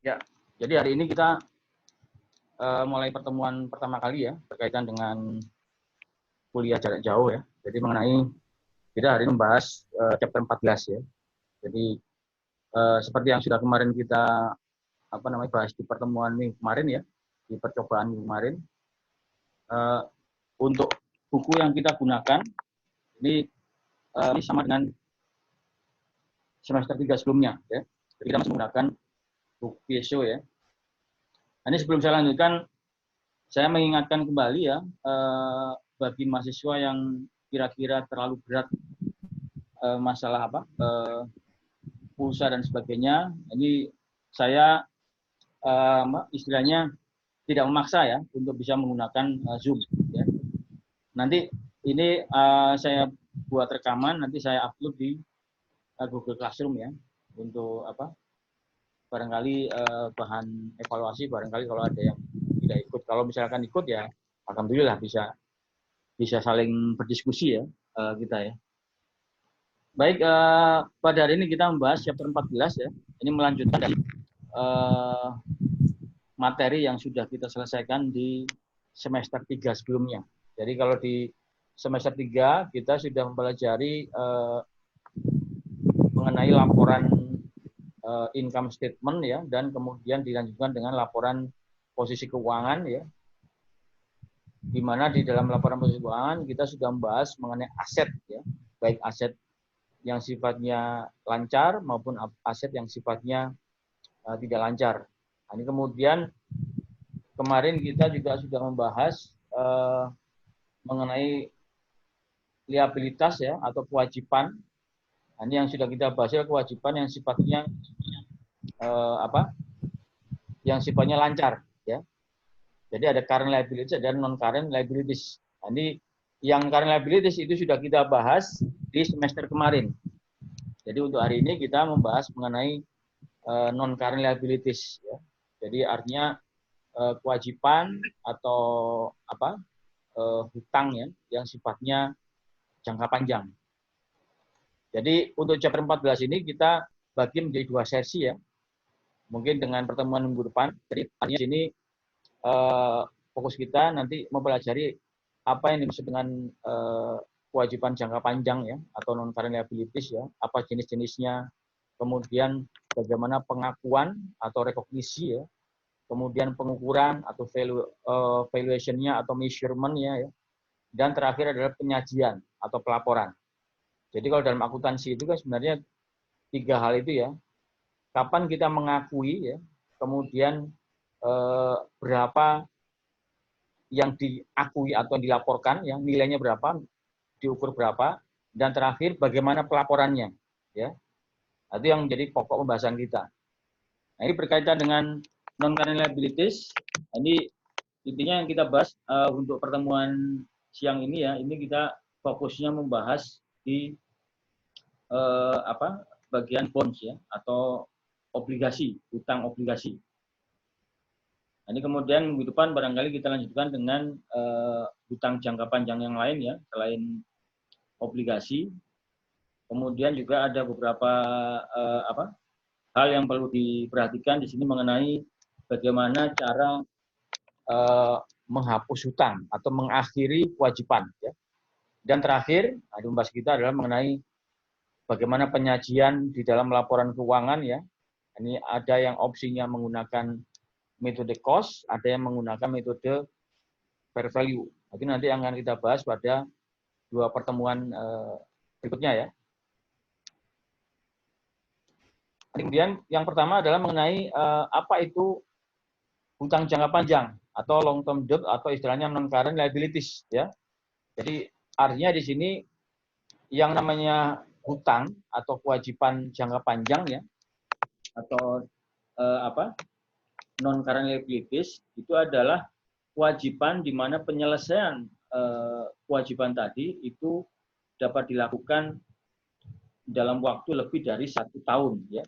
Ya, jadi hari ini kita mulai pertemuan pertama kali ya berkaitan dengan kuliah jarak jauh ya. Jadi mengenai kita hari ini membahas chapter 14 ya. Jadi seperti yang sudah kemarin kita bahas di pertemuan minggu kemarin ya, di percobaan minggu kemarin, untuk buku yang kita gunakan ini sama dengan semester 3 sebelumnya ya. Jadi kita masih menggunakan buku PSO ya. Nah, ini sebelum saya lanjutkan, saya mengingatkan kembali ya, bagi mahasiswa yang kira-kira terlalu berat masalah pulsa dan sebagainya, ini saya istilahnya tidak memaksa ya untuk bisa menggunakan Zoom. Ya. Nanti ini saya buat rekaman, nanti saya upload di Google Classroom ya untuk barangkali bahan evaluasi, barangkali kalau ada yang tidak ikut. Kalau misalkan ikut ya, alhamdulillah bisa saling berdiskusi ya kita ya. Baik, pada hari ini kita membahas chapter 14 ya. Ini melanjutkan dari materi yang sudah kita selesaikan di semester 3 sebelumnya. Jadi kalau di semester 3 kita sudah mempelajari mengenai laporan income statement ya, dan kemudian dilanjutkan dengan laporan posisi keuangan ya. Di mana di dalam laporan posisi keuangan kita sudah membahas mengenai aset ya, baik aset yang sifatnya lancar maupun aset yang sifatnya tidak lancar. Nah, ini kemudian kemarin kita juga sudah membahas mengenai liabilitas ya atau kewajiban. Nah, ini yang sudah kita bahas ya, kewajiban yang sifatnya yang sifatnya lancar ya. Jadi ada current liabilities dan non current liabilities. Nah, ini yang current liabilities itu sudah kita bahas di semester kemarin. Jadi untuk hari ini kita membahas mengenai non current liabilities ya. Jadi artinya kewajiban atau hutang ya yang sifatnya jangka panjang. Jadi untuk chapter 14 ini kita bagi menjadi 2 sesi ya. Mungkin dengan pertemuan minggu depan. Jadi artinya sini fokus kita nanti mempelajari apa yang dimaksud dengan kewajiban jangka panjang ya atau non current liabilities ya, apa jenis-jenisnya, kemudian bagaimana pengakuan atau rekognisi ya, kemudian pengukuran atau valuation-nya atau measurement-nya ya, dan terakhir adalah penyajian atau pelaporan. Jadi kalau dalam akuntansi itu kan sebenarnya 3 hal itu ya, kapan kita mengakui ya, kemudian berapa yang diakui atau dilaporkan, yang nilainya berapa, diukur berapa, dan terakhir bagaimana pelaporannya, ya. Itu yang menjadi pokok pembahasan kita. Nah, ini berkaitan dengan non current liabilities. Ini intinya yang kita bahas untuk pertemuan siang ini ya. Ini kita fokusnya membahas di bagian bonds ya atau obligasi, utang obligasi. Ini kemudian minggu depan barangkali kita lanjutkan dengan hutang jangka panjang yang lain ya, selain obligasi. Kemudian juga ada beberapa hal yang perlu diperhatikan di sini mengenai bagaimana cara menghapus hutang atau mengakhiri kewajiban. Ya. Dan terakhir, ada pembahasan kita adalah mengenai bagaimana penyajian di dalam laporan keuangan ya. Ini ada yang opsinya menggunakan metode cost, ada yang menggunakan metode fair value. Nanti akan kita bahas pada 2 pertemuan berikutnya ya. Kemudian yang pertama adalah mengenai apa itu hutang jangka panjang atau long term debt atau istilahnya non current liabilities ya. Jadi artinya di sini yang namanya hutang atau kewajiban jangka panjang ya atau non current liabilities itu adalah kewajiban di mana penyelesaian kewajiban tadi itu dapat dilakukan dalam waktu lebih dari 1 tahun ya,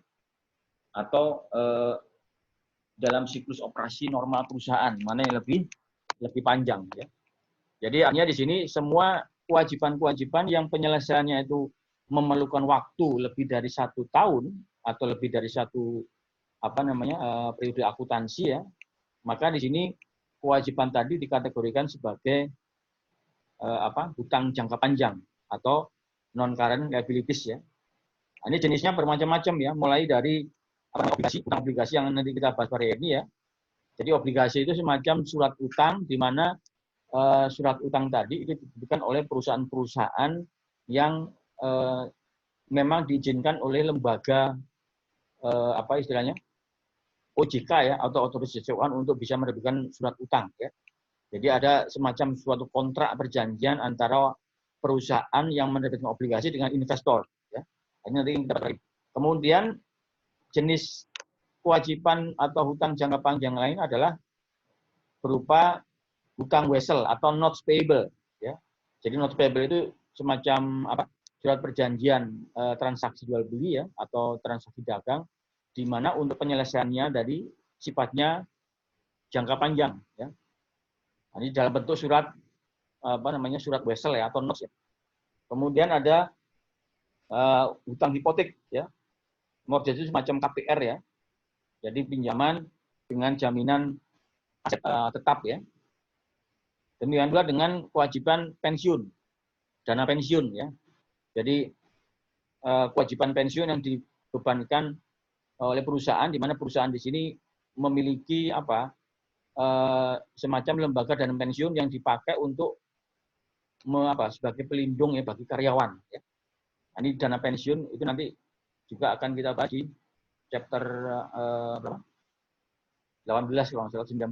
atau dalam siklus operasi normal perusahaan mana yang lebih panjang ya. Jadi artinya di sini semua kewajiban-kewajiban yang penyelesaiannya itu memerlukan waktu lebih dari 1 tahun atau lebih dari 1 periode akuntansi ya, maka di sini kewajiban tadi dikategorikan sebagai hutang jangka panjang atau non current liabilities ya. Ini jenisnya bermacam-macam ya, mulai dari utang obligasi yang nanti kita bahas hari ini ya. Jadi obligasi itu semacam surat utang di mana surat utang tadi itu diberikan oleh perusahaan-perusahaan yang memang diizinkan oleh lembaga OJK ya, atau otoritas jasa keuangan untuk bisa menerbitkan surat utang ya. Jadi ada semacam suatu kontrak perjanjian antara perusahaan yang menerbitkan obligasi dengan investor ya. Ini nanti kita bahas. Kemudian jenis kewajiban atau hutang jangka panjang lain adalah berupa hutang wesel atau notes payable ya. Jadi notes payable itu semacam surat perjanjian transaksi jual beli ya, atau transaksi dagang, di mana untuk penyelesaiannya dari sifatnya jangka panjang ya. Ini dalam bentuk surat surat wesel ya, atau notes ya. Kemudian ada hutang hipotek ya. Mortgage itu semacam KPR ya. Jadi pinjaman dengan jaminan aset tetap ya. Demikian pula dengan kewajiban pensiun, dana pensiun ya. Jadi kewajiban pensiun yang dibebankan oleh perusahaan, di mana perusahaan di sini memiliki semacam lembaga dana pensiun yang dipakai untuk sebagai pelindung ya bagi karyawan ya. Ini dana pensiun itu nanti juga akan kita bahas di chapter 18 kalau nggak salah 19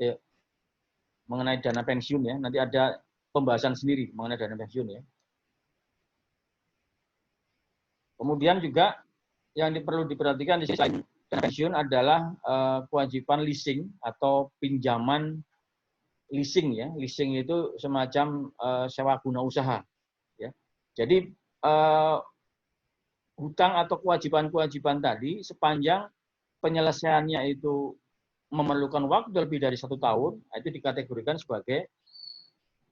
ya. Mengenai dana pensiun ya, nanti ada pembahasan sendiri mengenai dana pensiun ya. Kemudian juga yang perlu diperhatikan di sisi lain dana pensiun adalah kewajiban leasing atau pinjaman leasing ya. Leasing itu semacam sewa guna usaha ya. Jadi hutang atau kewajiban-kewajiban tadi sepanjang penyelesaiannya itu memerlukan waktu lebih dari 1 tahun, itu dikategorikan sebagai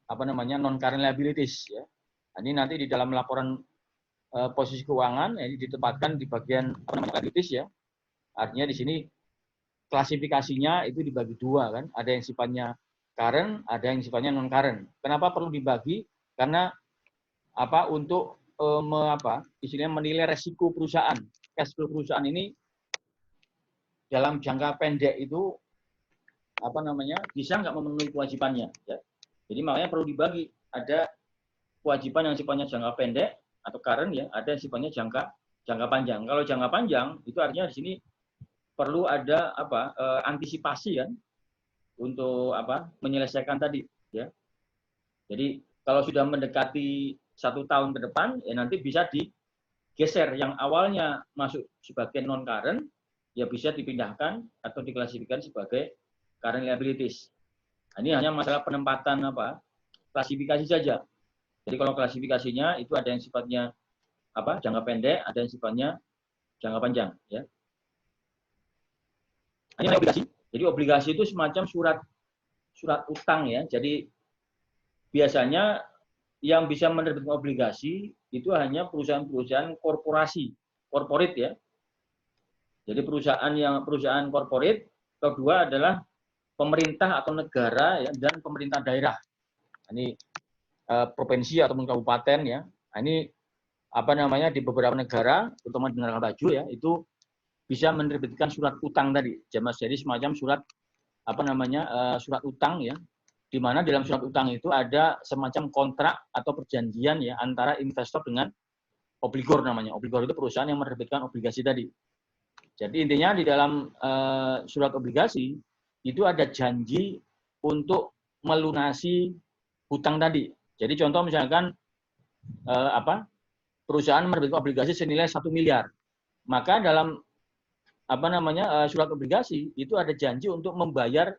non current liabilities ya. Ini nanti di dalam laporan posisi keuangan ini ditempatkan di bagian liabilities ya. Artinya di sini klasifikasinya itu dibagi 2 kan, ada yang sifatnya current, ada yang sifatnya non current. Kenapa perlu dibagi? Karena untuk istilahnya menilai resiko perusahaan. Cash flow perusahaan ini dalam jangka pendek itu bisa nggak memenuhi kewajibannya ya. Jadi makanya perlu dibagi, ada kewajiban yang sifatnya jangka pendek atau current ya, ada yang sifatnya jangka panjang. Kalau jangka panjang itu artinya di sini perlu ada antisipasi kan untuk menyelesaikan tadi ya. Jadi kalau sudah mendekati 1 tahun ke depan ya nanti bisa digeser, yang awalnya masuk sebagai non current ya bisa dipindahkan atau diklasifikasikan sebagai current liabilities. Ini hanya masalah penempatan klasifikasi saja. Jadi kalau klasifikasinya itu ada yang sifatnya jangka pendek, ada yang sifatnya jangka panjang ya. Ini obligasi. Jadi obligasi itu semacam surat utang ya. Jadi biasanya yang bisa menerbitkan obligasi itu hanya perusahaan-perusahaan corporate ya. Jadi perusahaan corporate. Kedua adalah pemerintah atau negara ya, dan pemerintah daerah. Ini provinsi ataupun kabupaten ya. Ini di beberapa negara, terutama di negara maju ya, itu bisa menerbitkan surat utang tadi. Jadi semacam surat surat utang ya, di mana dalam surat utang itu ada semacam kontrak atau perjanjian ya antara investor dengan obligor namanya. Obligor itu perusahaan yang menerbitkan obligasi tadi. Jadi intinya di dalam surat obligasi itu ada janji untuk melunasi hutang tadi. Jadi contoh misalkan perusahaan menerbitkan obligasi senilai 1 miliar. Maka dalam surat obligasi itu ada janji untuk membayar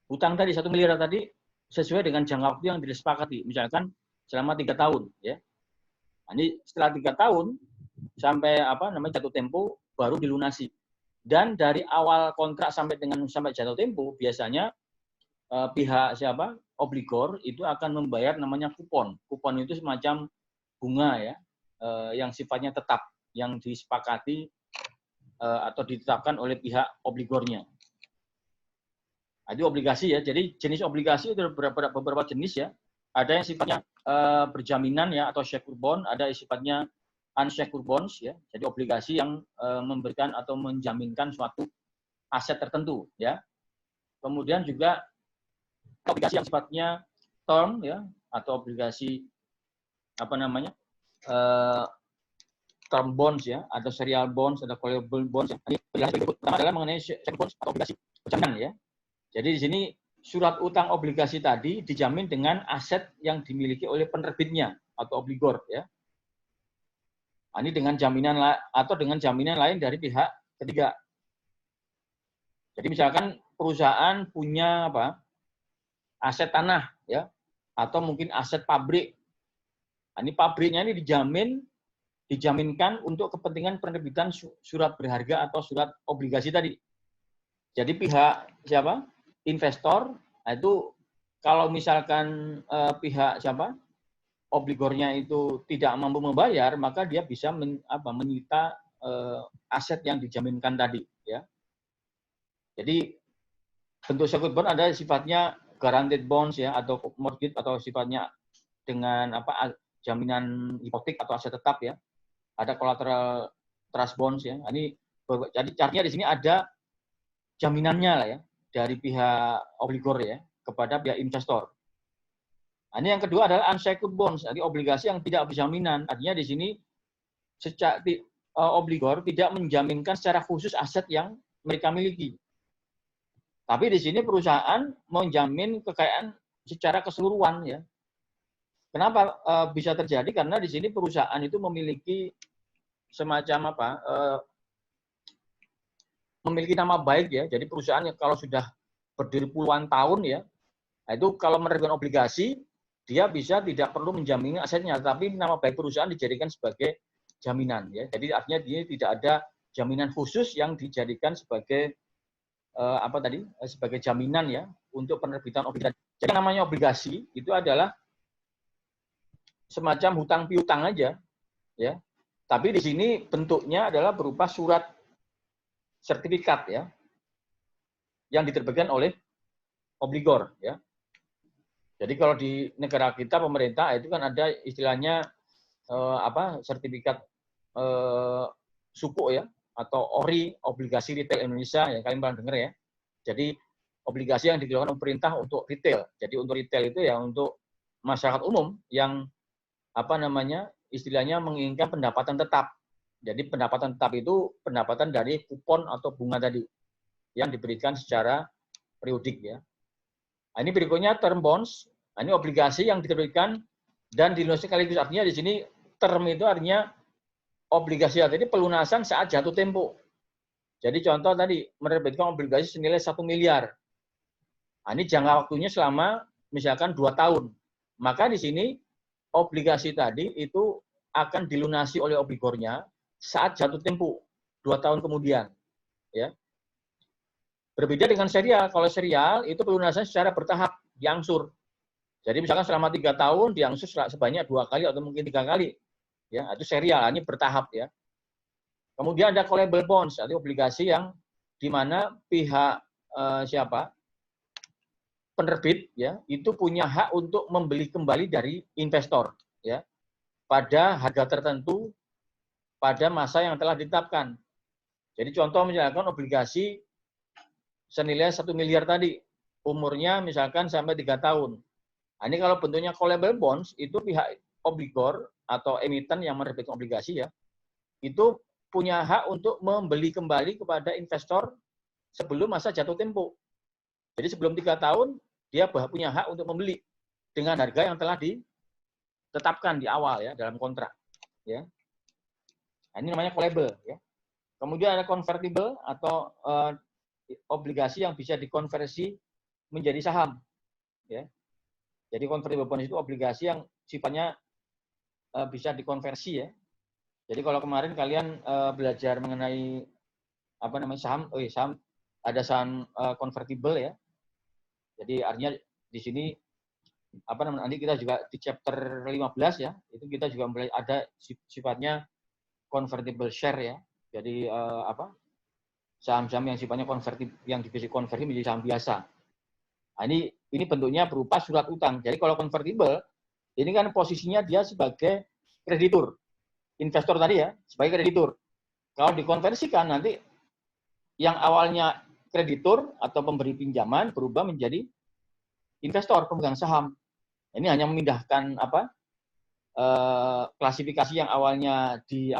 hutang tadi 1 miliar tadi sesuai dengan jangka waktu yang disepakati. Misalkan selama 3 tahun ya. Nah, ini setelah 3 tahun sampai jatuh tempo baru dilunasi. Dan dari awal kontrak sampai jatuh tempo biasanya pihak obligor itu akan membayar namanya kupon. Kupon itu semacam bunga ya yang sifatnya tetap yang disepakati atau ditetapkan oleh pihak obligornya. Itu obligasi ya. Jadi jenis obligasi itu beberapa jenis ya. Ada yang sifatnya berjaminan ya atau secure bond, ada yang sifatnya unsecure bonds ya. Jadi obligasi yang memberikan atau menjaminkan suatu aset tertentu ya. Kemudian juga obligasi yang sifatnya term ya atau obligasi apa namanya? Term bonds ya, ada serial bonds, ada callable bonds. Ini pertama adalah mengenai secure bonds atau obligasi jaminan ya. Jadi di sini surat utang obligasi tadi dijamin dengan aset yang dimiliki oleh penerbitnya atau obligor ya. Ini dengan jaminan atau dengan jaminan lain dari pihak ketiga. Jadi misalkan perusahaan punya apa? Aset tanah ya atau mungkin aset pabrik. Ini pabriknya ini dijaminkan untuk kepentingan penerbitan surat berharga atau surat obligasi tadi. Jadi pihak siapa? Investor, itu kalau misalkan pihak siapa? Obligornya itu tidak mampu membayar, maka dia bisa menyita aset yang dijaminkan tadi ya. Jadi bentuk secured bond ada sifatnya guaranteed bonds ya atau mortgage atau sifatnya dengan apa jaminan hipotek atau aset tetap ya. Ada collateral trust bonds ya. Ini jadi caranya di sini ada jaminannya lah ya dari pihak obligor ya kepada pihak investor. Ini yang kedua adalah unsecured bonds, jadi obligasi yang tidak berjaminan. Artinya di sini obligor tidak menjaminkan secara khusus aset yang mereka miliki. Tapi di sini perusahaan menjamin kekayaan secara keseluruhan ya. Kenapa bisa terjadi? Karena di sini perusahaan itu memiliki semacam apa? Memiliki nama baik ya. Jadi perusahaan yang kalau sudah berdiri puluhan tahun ya, itu kalau menerbitkan obligasi, dia bisa tidak perlu menjamin asetnya, tapi nama baik perusahaan dijadikan sebagai jaminan ya. Jadi artinya dia tidak ada jaminan khusus yang dijadikan sebagai sebagai jaminan ya untuk penerbitan obligasi. Jadi namanya obligasi itu adalah semacam hutang piutang aja ya. Tapi di sini bentuknya adalah berupa surat sertifikat ya yang diterbitkan oleh obligor ya. Jadi kalau di negara kita pemerintah itu kan ada istilahnya sertifikat SUKO ya atau ORI, obligasi retail Indonesia ya, kalian pernah dengar ya. Jadi obligasi yang dikeluarkan pemerintah untuk retail. Jadi untuk retail itu ya untuk masyarakat umum yang istilahnya menginginkan pendapatan tetap. Jadi pendapatan tetap itu pendapatan dari kupon atau bunga tadi yang diberikan secara periodik ya. Nah, ini berikutnya term bonds. Nah, ini obligasi yang diterbitkan dan dilunasi sekaligus. Artinya di sini term itu artinya obligasi tadi pelunasan saat jatuh tempo. Jadi contoh tadi menerbitkan obligasi senilai 1 miliar. Nah, ini jangka waktunya selama misalkan 2 tahun. Maka di sini obligasi tadi itu akan dilunasi oleh obligornya saat jatuh tempo 2 tahun kemudian. Ya. Berbeda dengan serial. Kalau serial itu pelunasan secara bertahap, diangsur. Jadi misalkan selama 3 tahun diangsur sebanyak 2 kali atau mungkin 3 kali. Ya, itu serial, ini bertahap ya. Kemudian ada callable bonds, itu obligasi yang di mana pihak penerbit ya, itu punya hak untuk membeli kembali dari investor ya. Pada harga tertentu pada masa yang telah ditetapkan. Jadi contoh misalkan obligasi senilai 1 miliar tadi, umurnya misalkan sampai 3 tahun. Nah, ini kalau bentuknya callable bonds, itu pihak obligor atau emiten yang menerbitkan obligasi ya, itu punya hak untuk membeli kembali kepada investor sebelum masa jatuh tempo. Jadi sebelum 3 tahun, dia punya hak untuk membeli dengan harga yang telah ditetapkan di awal ya, dalam kontrak. Ya. Nah, ini namanya callable ya. Kemudian ada convertible atau obligasi yang bisa dikonversi menjadi saham. Ya. Jadi convertible bonds itu obligasi yang sifatnya bisa dikonversi ya. Jadi kalau kemarin kalian belajar mengenai saham, saham ada saham convertible ya. Jadi artinya di sini nanti kita juga di chapter 15 ya, itu kita juga ada sifatnya convertible share ya. Jadi saham-saham yang sifatnya yang bisa konversi menjadi saham biasa. Nah, ini bentuknya berupa surat utang. Jadi kalau konvertible, ini kan posisinya dia sebagai kreditur. Investor tadi ya, sebagai kreditur. Kalau dikonversikan nanti yang awalnya kreditur atau pemberi pinjaman berubah menjadi investor, pemegang saham. Ini hanya memindahkan klasifikasi yang awalnya di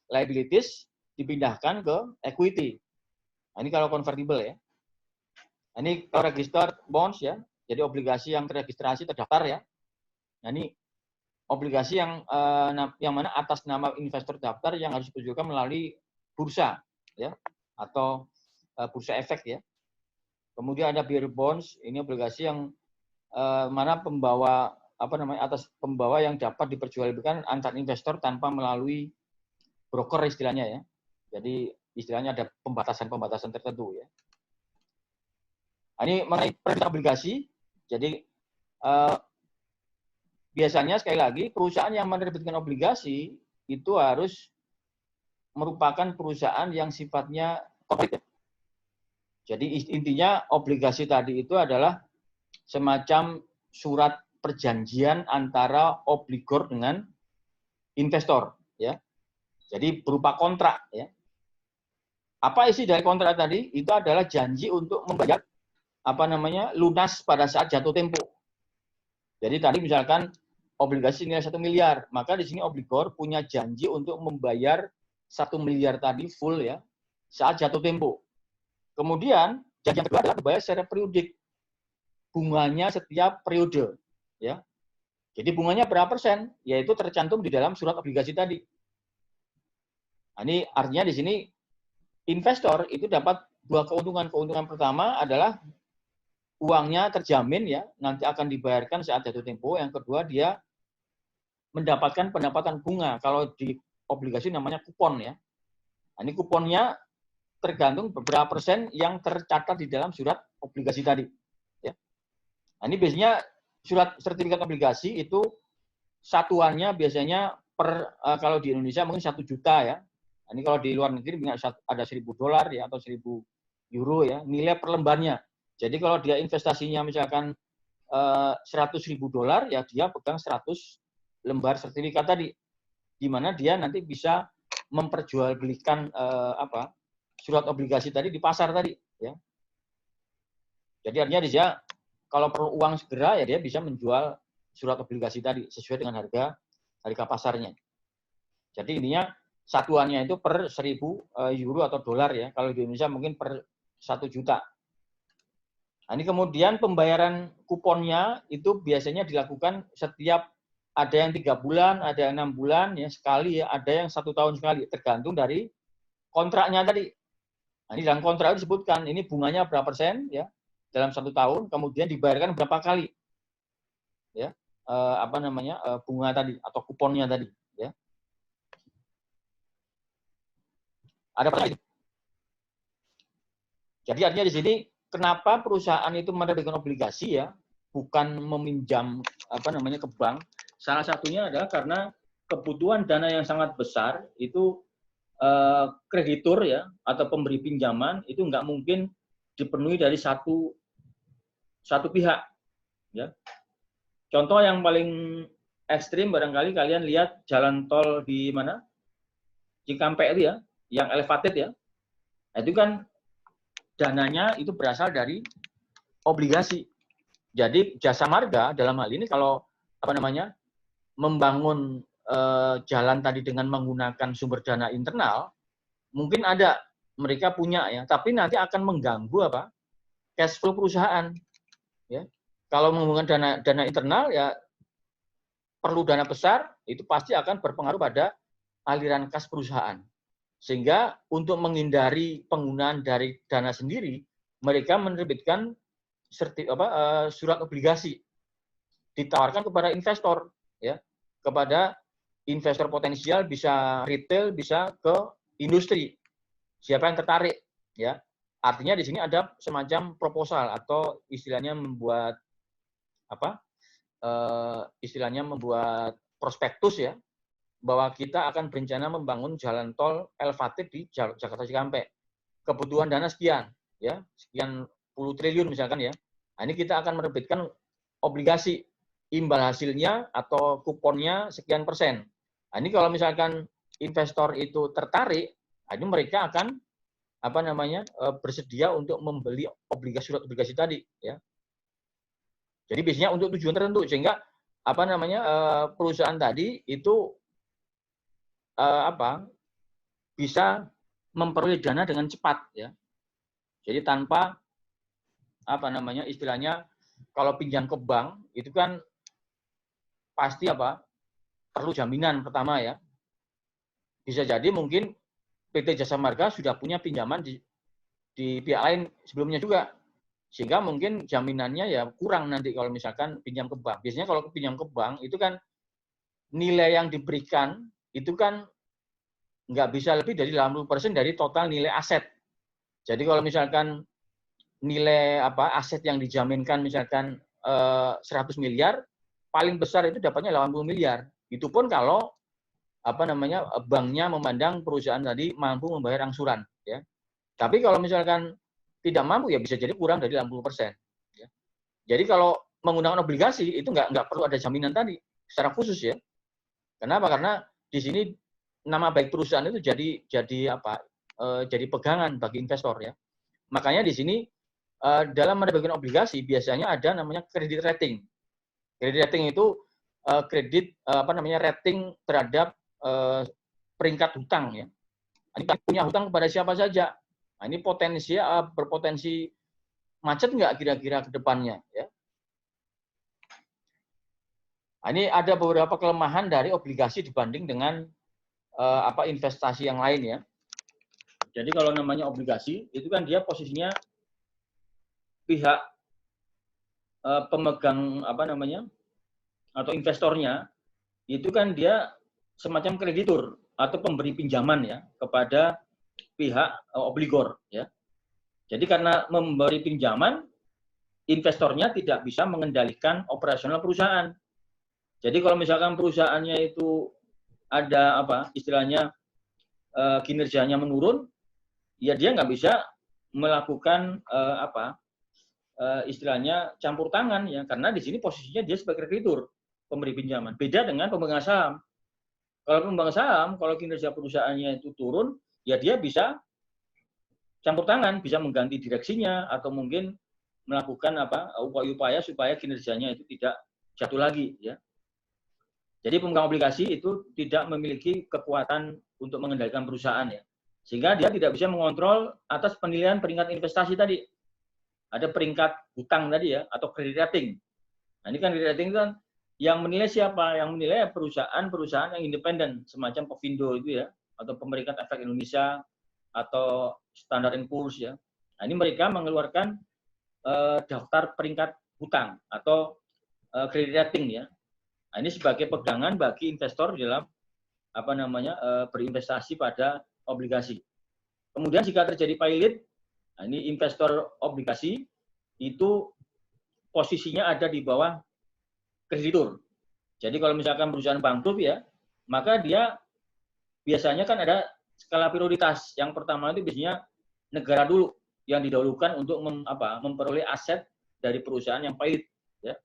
liabilities dipindahkan ke equity. Nah, ini kalau convertible ya. Nah, ini kalau register bonds ya, jadi obligasi yang terregistrasi terdaftar ya. Nah, ini obligasi yang mana atas nama investor daftar yang harus ditunjukkan melalui bursa ya atau bursa efek ya. Kemudian ada bearer bonds, ini obligasi yang mana pembawa atas pembawa yang dapat diperjualbelikan antar investor tanpa melalui broker istilahnya ya. Jadi istilahnya ada pembatasan-pembatasan tertentu ya. Nah, ini mengenai penerbit obligasi. Jadi biasanya sekali lagi perusahaan yang menerbitkan obligasi itu harus merupakan perusahaan yang sifatnya corporate. Jadi intinya obligasi tadi itu adalah semacam surat perjanjian antara obligor dengan investor ya. Jadi berupa kontrak ya. Apa isi dari kontrak tadi? Itu adalah janji untuk membayar lunas pada saat jatuh tempo. Jadi tadi misalkan obligasi nilai 1 miliar, maka di sini obligor punya janji untuk membayar 1 miliar tadi full ya saat jatuh tempo. Kemudian janji yang kedua adalah dibayar secara periodik. Bunganya setiap periode ya. Jadi bunganya berapa persen? Yaitu tercantum di dalam surat obligasi tadi. Nah, ini artinya di sini investor itu dapat dua keuntungan. Keuntungan pertama adalah uangnya terjamin ya, nanti akan dibayarkan saat jatuh tempo. Yang kedua dia mendapatkan pendapatan bunga. Kalau di obligasi namanya kupon ya. Nah, ini kuponnya tergantung beberapa persen yang tercatat di dalam surat obligasi tadi. Ya. Nah, ini biasanya surat sertifikat obligasi itu satuannya biasanya kalau di Indonesia mungkin 1 juta ya. Nah, ini kalau di luar negeri ada $1.000 ya atau 1.000 euro ya nilai per lembarnya. Jadi kalau dia investasinya misalkan $100.000 ya dia pegang 100 lembar sertifikat tadi, di mana dia nanti bisa memperjualbelikan surat obligasi tadi di pasar tadi ya. Jadi artinya dia kalau perlu uang segera ya dia bisa menjual surat obligasi tadi sesuai dengan harga pasarnya. Jadi ininya satuannya itu per 1.000 euro atau dolar ya. Kalau di Indonesia mungkin per 1 juta. Nah, ini kemudian pembayaran kuponnya itu biasanya dilakukan setiap ada yang 3 bulan, ada yang 6 bulan ya sekali ya, ada yang 1 tahun sekali, tergantung dari kontraknya tadi. Nah, ini dalam kontrak itu disebutkan ini bunganya berapa persen ya dalam 1 tahun, kemudian dibayarkan berapa kali ya bunga tadi atau kuponnya tadi ya. Ada pertanyaan? Jadi artinya di sini kenapa perusahaan itu menerbitkan obligasi ya, bukan meminjam ke bank. Salah satunya adalah karena kebutuhan dana yang sangat besar itu kreditur ya atau pemberi pinjaman itu nggak mungkin dipenuhi dari satu pihak ya. Contoh yang paling ekstrim barangkali kalian lihat jalan tol di mana? Cikampek itu ya, yang elevated ya. Nah, itu kan dananya itu berasal dari obligasi. Jadi jasa marga dalam hal ini kalau membangun jalan tadi dengan menggunakan sumber dana internal, mungkin ada mereka punya ya, tapi nanti akan mengganggu cash flow perusahaan. Ya, kalau menggunakan dana internal ya perlu dana besar, itu pasti akan berpengaruh pada aliran kas perusahaan. Sehingga untuk menghindari penggunaan dari dana sendiri, mereka menerbitkan surat obligasi ditawarkan kepada investor ya, kepada investor potensial, bisa retail, bisa ke industri. Siapa yang tertarik ya. Artinya di sini ada semacam proposal atau istilahnya membuat membuat prospektus ya, bahwa kita akan berencana membangun jalan tol elevated di Jakarta Cikampek. kebutuhan dana sekian, ya, sekian puluh triliun misalkan ya. Nah, ini kita akan menerbitkan obligasi, imbal hasilnya atau kuponnya sekian persen. Nah, ini kalau misalkan investor itu tertarik, nah ini mereka akan bersedia untuk membeli surat obligasi tadi, ya. Jadi biasanya untuk tujuan tertentu, sehingga perusahaan tadi itu bisa memperoleh dana dengan cepat, ya. Jadi tanpa istilahnya kalau pinjam ke bank itu kan pasti perlu jaminan pertama, ya. Bisa jadi mungkin PT Jasa Marga sudah punya pinjaman di pihak lain sebelumnya juga, sehingga mungkin jaminannya ya kurang nanti kalau misalkan pinjam ke bank. Biasanya kalau pinjam ke bank itu kan nilai yang diberikan itu kan nggak bisa lebih dari 80% dari total nilai aset. Jadi kalau misalkan nilai aset yang dijaminkan misalkan 100 miliar, paling besar itu dapatnya 80 miliar. Itu pun kalau banknya memandang perusahaan tadi mampu membayar angsuran, ya. Tapi kalau misalkan tidak mampu, ya bisa jadi kurang dari 80%. Ya. Jadi kalau menggunakan obligasi itu nggak perlu ada jaminan tadi secara khusus, ya. Kenapa? Karena di sini nama baik perusahaan itu jadi pegangan bagi investor, ya. Makanya di sini dalam menerbitkan obligasi biasanya ada namanya kredit rating. Kredit rating itu rating terhadap peringkat hutang, ya. Ini punya hutang kepada siapa saja. Nah, ini berpotensi macet nggak kira-kira ke depannya, ya. Nah, ini ada beberapa kelemahan dari obligasi dibanding dengan investasi yang lain, ya. Jadi kalau namanya obligasi itu kan dia posisinya pihak pemegang atau investornya itu kan dia semacam kreditur atau pemberi pinjaman, ya, kepada pihak obligor, ya. Jadi karena memberi pinjaman, investornya tidak bisa mengendalikan operasional perusahaan. Jadi kalau misalkan perusahaannya itu ada istilahnya kinerjanya menurun, ya dia nggak bisa melakukan istilahnya campur tangan, ya, karena di sini posisinya dia sebagai kreditur, pemberi pinjaman. Beda dengan pemegang saham. Kalau pemegang saham, kalau kinerja perusahaannya itu turun, ya dia bisa campur tangan, bisa mengganti direksinya atau mungkin melakukan upaya-upaya supaya kinerjanya itu tidak jatuh lagi, ya. Jadi pemegang obligasi itu tidak memiliki kekuatan untuk mengendalikan perusahaan, ya. Sehingga dia tidak bisa mengontrol atas penilaian peringkat investasi tadi. Ada peringkat hutang tadi, ya, atau credit rating. Nah, ini kan credit rating kan yang menilai siapa? Yang menilai perusahaan-perusahaan yang independen, semacam Pevindo itu, ya, atau Pemerintah Efek Indonesia atau Standard & Poor's, ya. Nah, ini mereka mengeluarkan daftar peringkat hutang atau credit rating, ya. Nah, ini sebagai pegangan bagi investor dalam berinvestasi pada obligasi. Kemudian jika terjadi pilot, nah ini investor obligasi itu posisinya ada di bawah kreditur. Jadi kalau misalkan perusahaan bangkrut, ya, maka dia biasanya kan ada skala prioritas. Yang pertama itu biasanya negara dulu yang didahulukan untuk memperoleh aset dari perusahaan yang pilot, ya.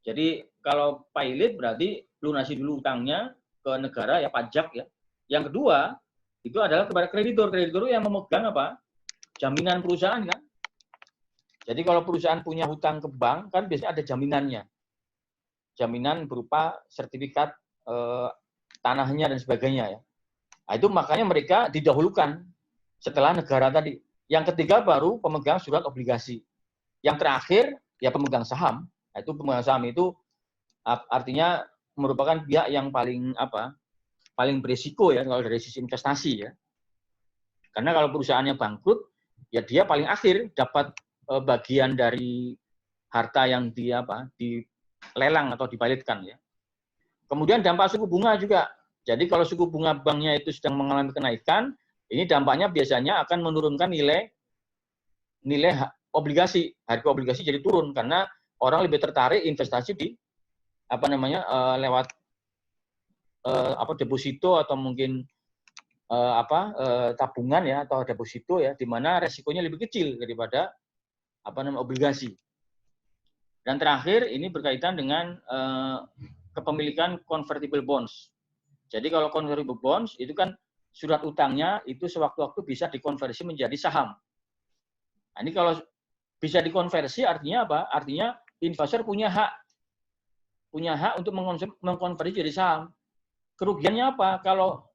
Jadi kalau pilot berarti lunasi dulu utangnya ke negara, ya, pajak, ya. Yang kedua itu adalah kepada kreditur. Kreditur yang memegang jaminan perusahaan, kan. Jadi kalau perusahaan punya hutang ke bank kan biasanya ada jaminannya. Jaminan berupa sertifikat tanahnya dan sebagainya, ya. Nah, itu makanya mereka didahulukan setelah negara tadi. Yang ketiga baru pemegang surat obligasi. Yang terakhir ya pemegang saham. Nah, itu pemegang saham itu artinya merupakan pihak yang paling berisiko, ya, kalau dari sisi investasi, ya. Karena kalau perusahaannya bangkrut, ya dia paling akhir dapat bagian dari harta yang dilelang atau dipilotkan, ya. Kemudian dampak suku bunga juga. Jadi kalau suku bunga banknya itu sedang mengalami kenaikan, ini dampaknya biasanya akan menurunkan nilai obligasi, harga obligasi jadi turun karena orang lebih tertarik investasi di lewat deposito atau mungkin tabungan ya atau deposito ya, di mana resikonya lebih kecil daripada obligasi. Dan terakhir ini berkaitan dengan kepemilikan convertible bonds. Jadi kalau convertible bonds itu kan surat utangnya itu sewaktu-waktu bisa dikonversi menjadi saham. Nah, ini kalau bisa dikonversi artinya apa? Artinya investor punya hak untuk mengkonversi jadi saham. Kerugiannya apa? Kalau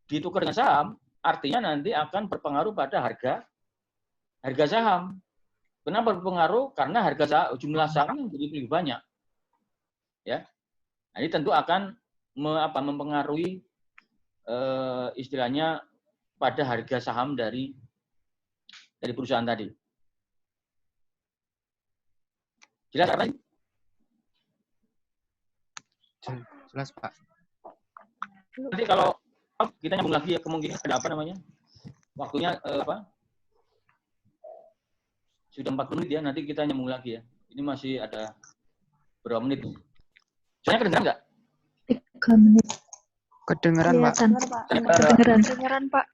ditukar dengan saham, artinya nanti akan berpengaruh pada harga saham. Kenapa berpengaruh? Karena jumlah saham jadi lebih banyak. Ya. Nah, ini tentu akan mempengaruhi istilahnya pada harga saham dari perusahaan tadi. Jelas apa? Jelas, Pak. Nanti kalau kita nyambung lagi ya, kemungkinan ada waktunya sudah 40 menit ya, nanti kita nyambung lagi ya. Ini masih ada berapa menit? Soalnya kedengeran nggak? 3 menit. Kedengeran, Pak. Kedengeran, Pak. Kedengeran, Pak.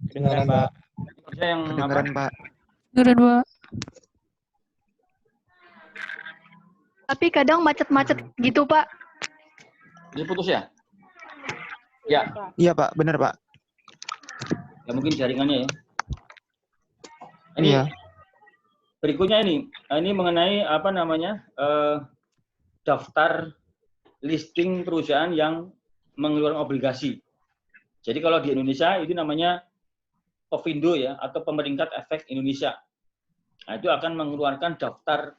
Kedengeran, Pak. Kedengeran, Pak. Tapi kadang macet-macet gitu, Pak. Ini putus ya? Ya. Iya, Pak. Benar, Pak. Ya mungkin jaringannya ya. Ini Iya. Berikutnya ini mengenai daftar listing perusahaan yang mengeluarkan obligasi. Jadi kalau di Indonesia itu namanya Povindo ya, atau Pemeringkat Efek Indonesia. Nah, itu akan mengeluarkan daftar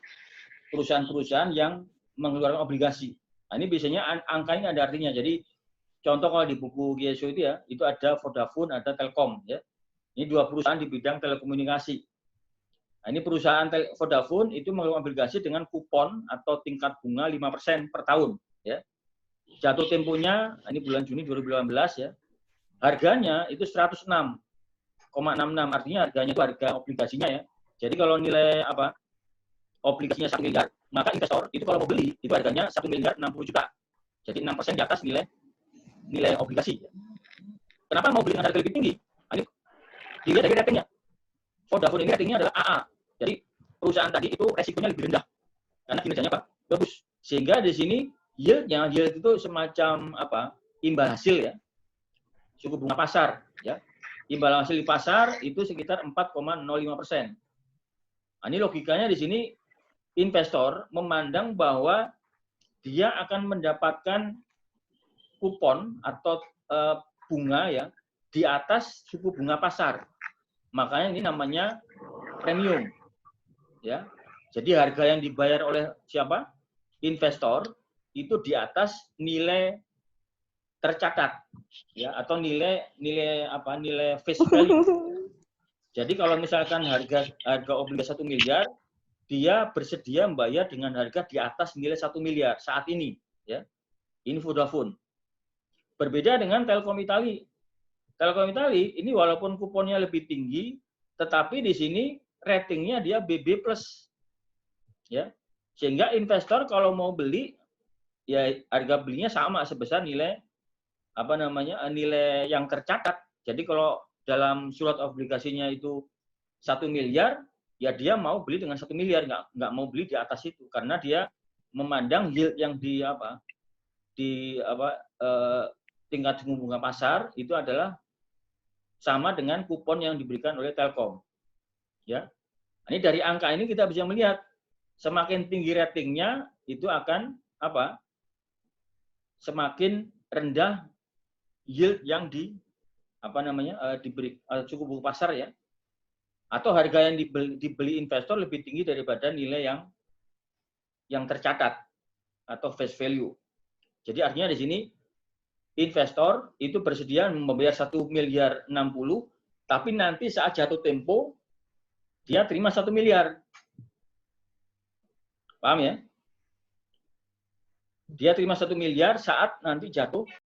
perusahaan-perusahaan yang mengeluarkan obligasi. Nah, ini biasanya angka ini ada artinya. Jadi contoh kalau di buku GSO itu ya, itu ada Vodafone, ada Telkom ya. Ini 2 perusahaan di bidang telekomunikasi. Nah, ini perusahaan Vodafone itu mengeluarkan obligasi dengan kupon atau tingkat bunga 5% per tahun ya. Jatuh temponya ini bulan Juni 2018 ya. Harganya itu 106,66, artinya harganya itu harga obligasinya ya. Jadi kalau nilai obligasinya 1 miliar, maka investor itu kalau mau beli itu harganya 1 miliar 60 juta. Jadi 6% di atas nilai obligasi. Kenapa mau beli dengan harga lebih tinggi? Ini dilihat dari ratingnya. Vodafone ini ratingnya adalah AA. Jadi perusahaan tadi itu resikonya lebih rendah. Karena kinerjanya bagus. Sehingga di sini yield itu semacam imbal hasil ya. Suku bunga pasar ya. Imbal hasil di pasar itu sekitar 4,05%. Nah, ini logikanya di sini investor memandang bahwa dia akan mendapatkan kupon atau bunga ya di atas suku bunga pasar. Makanya ini namanya premium. Ya. Jadi harga yang dibayar oleh siapa? Investor itu di atas nilai tercatat ya, atau nilai face value. Jadi kalau misalkan harga obligasi 1 miliar, dia bersedia membayar dengan harga di atas nilai 1 miliar saat ini ya. Ini Vodafone. Berbeda dengan Telkom Italia. Telkom Italia ini walaupun kuponnya lebih tinggi, tetapi di sini ratingnya dia BB+. Ya. Sehingga investor kalau mau beli, ya harga belinya sama sebesar nilai nilai yang tercatat. Jadi kalau dalam surat obligasinya itu 1 miliar, ya dia mau beli dengan 1 miliar, nggak mau beli di atas itu, karena dia memandang yield yang tingkat suku bunga pasar itu adalah sama dengan kupon yang diberikan oleh Telkom. Ya. Ini dari angka ini kita bisa melihat semakin tinggi ratingnya itu akan semakin rendah yield yang diberi suku bunga pasar ya. Atau harga yang dibeli investor lebih tinggi daripada nilai yang tercatat atau face value. Jadi artinya di sini investor itu bersedia membayar 1 miliar 60, tapi nanti saat jatuh tempo dia terima 1 miliar. Paham ya? Dia terima 1 miliar saat nanti jatuh